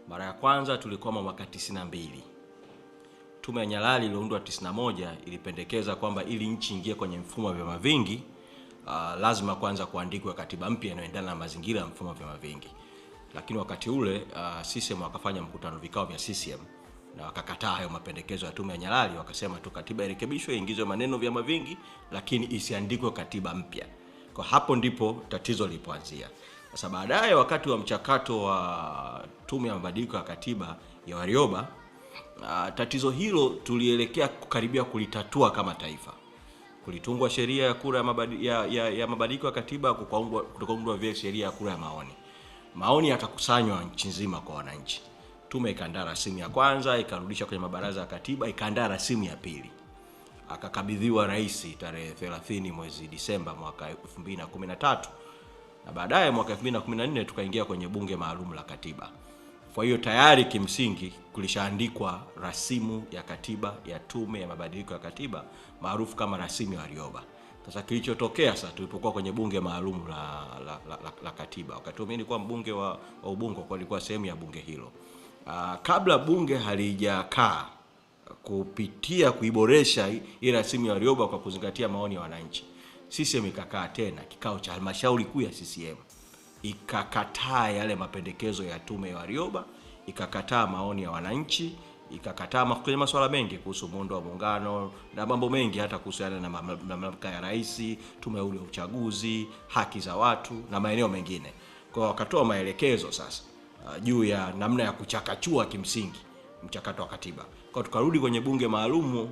Mara ya kwanza tulikuwa mwaka 92. Tume ya Nyalali iliyoundwa 91 ilipendekeza kwamba ili nchi ingie kwenye mfumo wa vyama vingi, lazima kwanza kuandikwa katiba mpya inayoendana na mazingira ya mfumo wa vyama vingi. Lakini wakati ule CCM wakafanya mkutano, vikao vya CCM, na wakakataa hayo mapendekezo ya tume ya Nyalali. Wakasema tu katiba irekebishwe, iingizwe maneno vyama vingi, lakini isiandikwe katiba mpya. Kwa hapo ndipo tatizo lilipoanzia. Sasa baadaye, wakati wa mchakato wa tume ya mabadiliko ya katiba ya Warioba, tatizo hilo tulielekea kukaribia kulitatua kama taifa. Kulitungwa sheria ya kura ya mabadiliko ya katiba, kukaundwa vile sheria ya kura ya maoni. Maoni yakakusanywa nchi nzima kwa wananchi. Tume ikaandaa rasimu ya kwanza, ikarudisha kwenye mabaraza ya katiba, ikaandaa rasimu ya pili. Akakabidhiwa rais tarehe 30 mwezi Disemba mwaka 2013. Na baadaye mwaka 2014 tukaingia kwenye bunge maalum la katiba. Kwa hiyo tayari kimsingi kulishaandikwa rasimu ya katiba ya tume ya mabadiliko ya katiba maarufu kama rasimu ya Warioba. Sasa kilichotokea sasa tulipokuwa kwenye bunge maalum la katiba, wakati mimi nilikuwa mbunge wa Ubungo, kwa nilikuwa sehemu ya bunge hilo. Kabla bunge halijakaa kupitia kuiboresha hii rasimu ya Warioba kwa kuzingatia maoni ya wananchi, CCM ikakaa tena kikao cha halmashauri kuu ya CCM, ikakataa yale mapendekezo ya tume ya Warioba, ikakataa maoni ya wananchi, ikakataa kwenye masuala mengi kuhusu muundo wa muungano na mambo mengi, hata kuhusiana na mamlaka ya rais, tume ya uchaguzi, haki za watu na maeneo mengine. Kwa wakatoa maelekezo sasa juu ya namna ya kuchakachua kimsingi mchakato wa katiba. Kwa tukarudi kwenye bunge maalumu,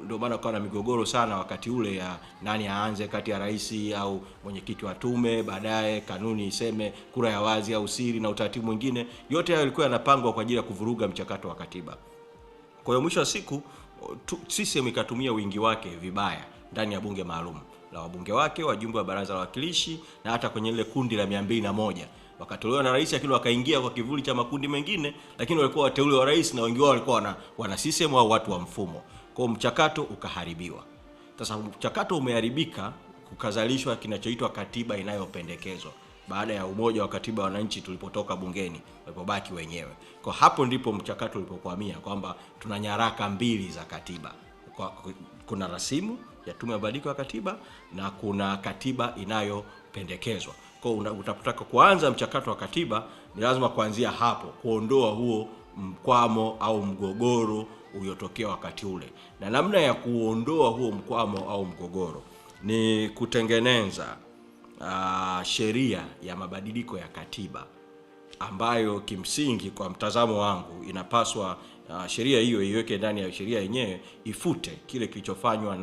ndio maana kwa na migogoro sana wakati ule ya nani aanze kati ya rais au mwenyekiti wa tume, baadaye kanuni iseme kura ya wazi au siri na utaratibu mwingine. Yote hayo yalikuwa yanapangwa kwa ajili ya kuvuruga mchakato wa katiba. Kwa hiyo mwisho wa siku CCM ikatumia wingi wake vibaya ndani ya bunge maalum la wabunge wake, wajumbe wa baraza la wawakilishi, na hata kwenye ile kundi la 201 wakatolewa na rais, lakini wakaingia kwa kivuli cha makundi mengine, lakini walikuwa wateule wa rais na wengi wao walikuwa wana CCM au watu wa mfumo. Kwa mchakato ukaharibiwa. Sasa mchakato umeharibika, kukazalishwa kinachoitwa katiba inayopendekezwa baada ya umoja wa katiba wa wananchi tulipotoka bungeni, walipobaki wenyewe. Kwa hapo ndipo mchakato ulipokuhamia kwamba tuna nyaraka mbili za katiba. Kuna rasimu ya tume ya mabadiliko ya katiba na kuna katiba inayopendekezwa. Kwa utapotaka kuanza mchakato wa katiba, ni lazima kuanzia hapo, kuondoa huo mkwamo au mgogoro uliotokea wakati ule. Na namna ya kuondoa huo mkwamo au mgogoro ni kutengeneza sheria ya mabadiliko ya katiba ambayo kimsingi kwa mtazamo wangu inapaswa sheria hiyo iweke ndani ya sheria yenyewe, ifute kile kilichofanywa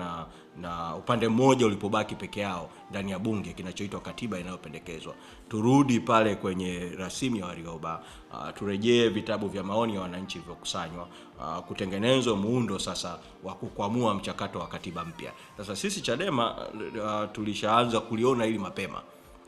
na upande mmoja ulipobaki peke yao ndani ya bunge kinachoitwa katiba inayopendekezwa. Turudi pale kwenye rasimu ya Warioba, turejee vitabu vya maoni ya wananchi vilivyokusanywa, kutengenezwa muundo sasa wa kukwamua mchakato wa katiba mpya. Sasa sisi Chadema tulishaanza kuliona hili mapema.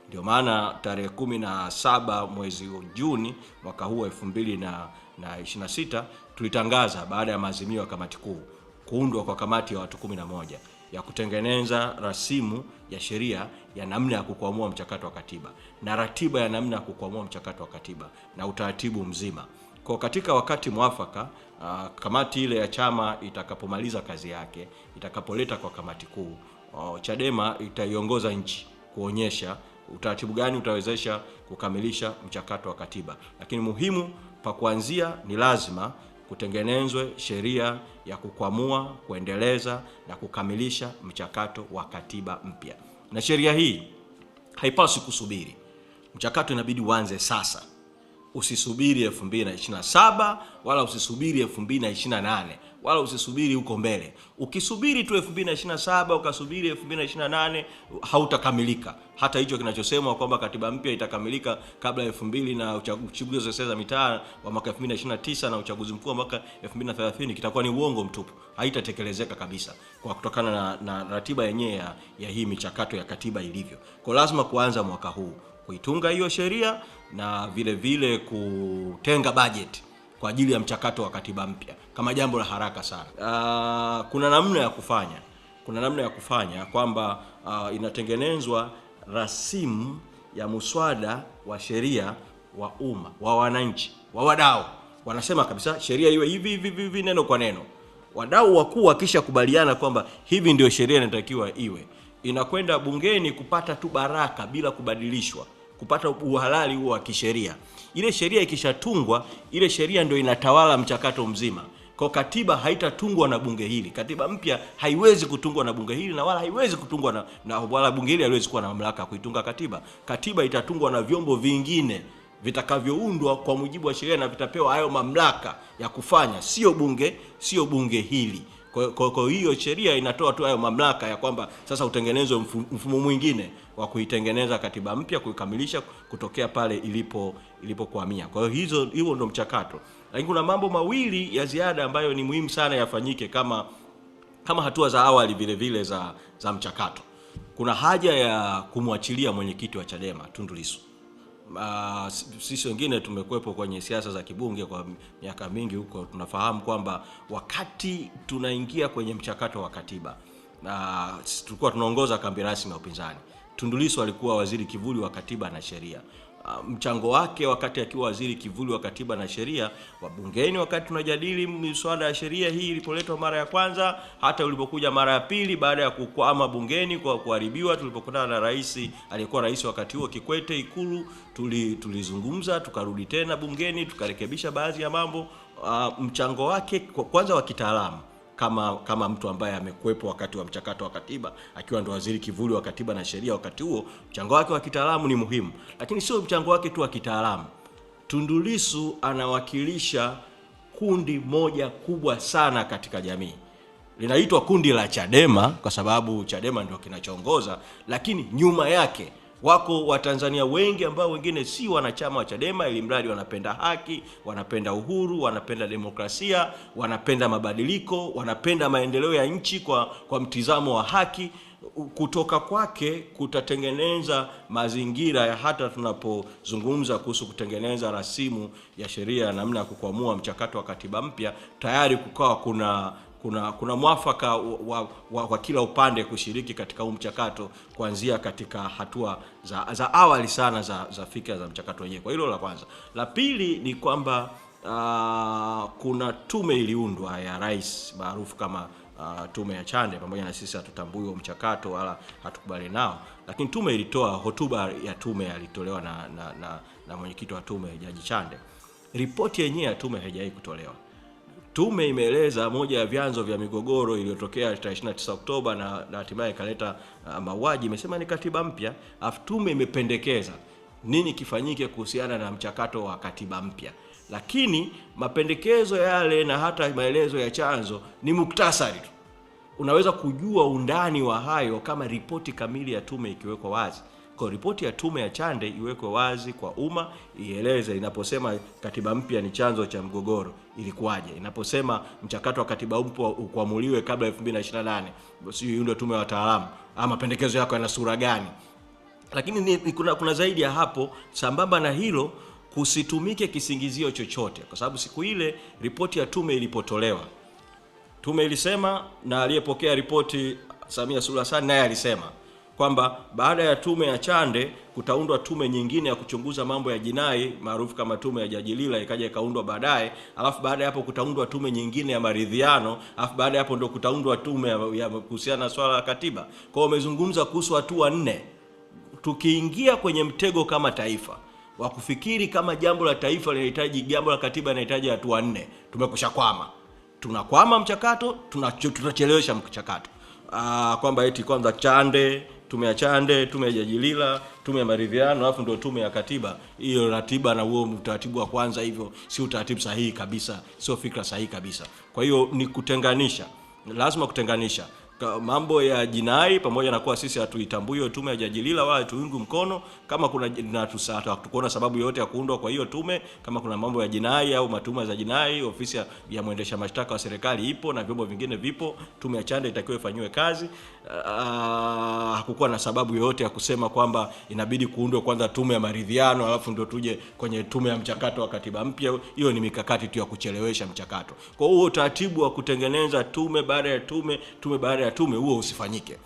Ndio maana tarehe 17 mwezi Juni mwaka huu 2026 tulitangaza, baada ya maazimio ya kamati kuu, kuundwa kwa kamati ya watu 11 ya kutengeneza rasimu ya sheria ya namna ya kukwamua mchakato wa katiba na ratiba ya namna ya kukwamua mchakato wa katiba na utaratibu mzima. Kwa katika wakati mwafaka, kamati ile ya chama itakapomaliza kazi yake, itakapoleta kwa kamati kuu, Chadema itaiongoza nchi kuonyesha utaratibu gani utawezesha kukamilisha mchakato wa katiba. Lakini muhimu pa kuanzia ni lazima kutengenezwe sheria ya kukwamua, kuendeleza na kukamilisha mchakato wa katiba mpya. Na sheria hii haipaswi kusubiri. Mchakato inabidi uanze sasa. Usisubiri 2027 wala usisubiri 2028 wala usisubiri huko mbele. Ukisubiri tu 2027 ukasubiri 2028 hautakamilika. Hata hicho kinachosemwa kwamba katiba mpya itakamilika kabla ya 2000 na uchaguzi za mitaa wa mwaka 2029 na uchaguzi mkuu wa mwaka 2030 kitakuwa ni uongo mtupu. Haitatekelezeka kabisa kwa kutokana na ratiba yenyewe ya hii michakato ya katiba ilivyo. Kwa lazima kuanza mwaka huu kuitunga hiyo sheria na vile vile kutenga budget kwa ajili ya mchakato wa katiba mpya kama jambo la haraka sana. Kuna namna ya kufanya kwamba inatengenezwa rasimu ya muswada wa sheria wa umma, wa wananchi, wa wadau. Wanasema kabisa sheria iwe hivi neno kwa neno. Wadau wakuu wakisha kubaliana kwamba hivi ndio sheria inatakiwa iwe, inakwenda bungeni kupata tu baraka bila kubadilishwa, kupata uhalali huo wa kisheria. Ile sheria ikishatungwa, ile sheria ndio inatawala mchakato mzima. Kwa katiba haitatungwa na bunge hili. Katiba mpya haiwezi kutungwa na bunge hili, na wala haiwezi kutungwa na wala bunge hili haliwezi kuwa na mamlaka ya kuitunga katiba. Katiba itatungwa na vyombo vingine vitakavyoundwa kwa mujibu wa sheria na vitapewa hayo mamlaka ya kufanya, sio bunge hili. Kwa hiyo sheria inatoa tu hayo mamlaka ya kwamba sasa utengenezwe mfumo mwingine wa kuitengeneza katiba mpya, kuikamilisha kutokea pale ilipokuamia. Kwa hiyo hiyo ndio mchakato. Lakini kuna mambo mawili ya ziada ambayo ni muhimu sana yafanyike kama hatua za awali vile za mchakato. Kuna haja ya kumwachilia mwenyekiti wa Chadema Tundu Lissu. Sisi wengine tumekuepo kwenye siasa za kibunge kwa miaka mingi huko, tunafahamu kwamba wakati tunaingia kwenye mchakato wa katiba tulikuwa tunaongoza kambi rasmi ya upinzani. Tundu Lissu alikuwa waziri kivuli wa katiba na sheria. Mchango wake wakati akiwa waziri kivuli wa katiba na sheria wa bungeni, wakati tunajadili miswada ya sheria hii ilipoletwa mara ya kwanza, hata ulipokuja mara ya pili baada ya kukwama bungeni kwa kuharibiwa, tulipokutana na aliyekuwa rais wakati huo Kikwete Ikulu, tulizungumza, tukarudi tena bungeni, tukarekebisha baadhi ya mambo. Mchango wake kwanza wa kitaalamu kama mtu ambaye amekuepo wakati wa mchakato wa katiba, akiwa ndo waziri kivuli wa katiba na sheria wakati huo, mchango wake wa kitaalamu ni muhimu. Lakini sio mchango wake tu wa kitaalamu. Tundu Lissu anawakilisha kundi moja kubwa sana katika jamii. Linaitwa kundi la Chadema kwa sababu Chadema ndio kinachoongoza, lakini nyuma yake wako Watanzania wengi ambao wengine si wanachama wa Chadema, ili mradi wanapenda haki, wanapenda uhuru, wanapenda demokrasia, wanapenda mabadiliko, wanapenda maendeleo ya nchi kwa mtizamo wa haki. Kutoka kwake kutatengeneza mazingira ya hata tunapozungumza kuhusu kutengeneza rasimu ya sheria namna ya kukwamua mchakato wa katiba mpya, tayari kukawa kuna mwafaka wa kila upande kushiriki katika huu mchakato, kuanzia katika hatua za awali sana za fikra za mchakato wenyewe. Kwa hilo la kwanza. La pili ni kwamba kuna tume iliundwa ya rais maarufu kama tume ya Chande. Pamoja na sisi hatutambui huo mchakato wala hatukubali nao, lakini tume ilitoa hotuba ya tume alitolewa na mwenyekiti wa tume Jaji Chande. Ripoti yenyewe ya tume haijawahi kutolewa. Tume imeeleza moja ya vyanzo vya migogoro iliyotokea tarehe 29 Oktoba na hatimaye ikaleta mauaji, imesema ni katiba mpya. Tume imependekeza nini kifanyike kuhusiana na mchakato wa katiba mpya, lakini mapendekezo yale na hata maelezo ya chanzo ni muktasari tu. Unaweza kujua undani wa hayo kama ripoti kamili ya tume ikiwekwa wazi. Kwa ripoti ya tume ya Chande iwekwe wazi kwa umma, ieleze inaposema katiba mpya ni chanzo cha mgogoro ilikuwaje, inaposema mchakato wa katiba mpya ukuamuliwe kabla 2028, basi hiyo ndio tume ya wataalamu, ama pendekezo yako yana sura gani. Lakini kuna zaidi ya hapo. Sambamba na hilo, kusitumike kisingizio chochote, kwa sababu siku ile ripoti ya tume ilipotolewa, tume ilisema na aliyepokea ripoti Samia Suluhu Hassan naye alisema kwamba baada ya tume ya Chande kutaundwa tume nyingine ya kuchunguza mambo ya jinai maarufu kama tume ya Jaji Lila, ikaja ikaundwa baadaye, alafu baada ya hapo kutaundwa tume nyingine ya maridhiano, alafu baada ya hapo ndio kutaundwa tume ya kuhusiana na swala la katiba. Kwa hiyo wamezungumza kuhusu hatua 4. Tukiingia kwenye mtego kama taifa wa kufikiri kama jambo la taifa linahitaji, jambo la katiba linahitaji hatua 4, tumekushakwama. Tunakwama mchakato, tutachelewesha mchakato. Kwamba eti kwanza Chande, tume ya Chande, tume ya Jaji Lila, tume ya maridhiano, alafu ndio tume ya katiba. Hiyo ratiba na huo utaratibu wa kwanza hivyo si utaratibu sahihi kabisa, sio fikra sahihi kabisa. Kwa hiyo ni kutenganisha, lazima kutenganisha mambo ya jinai, pamoja na kuwa sisi hatuitambui hiyo tume ya Jaji Lila wala tuungu mkono. Kama kuna tukuona sababu yote ya kuundwa kwa hiyo tume, kama kuna mambo ya jinai au matuma za jinai, ofisi ya mwendesha mashtaka wa serikali ipo na vyombo vingine vipo, tume ya Chande itakiwa ifanywe kazi. Hakukuwa na sababu yoyote ya kusema kwamba inabidi kuundwa kwanza tume ya maridhiano alafu ndio tuje kwenye tume ya mchakato wa katiba mpya. Hiyo ni mikakati tu ya kuchelewesha mchakato. Kwa hiyo utaratibu wa kutengeneza tume baada ya tume baada ya tume, huo usifanyike.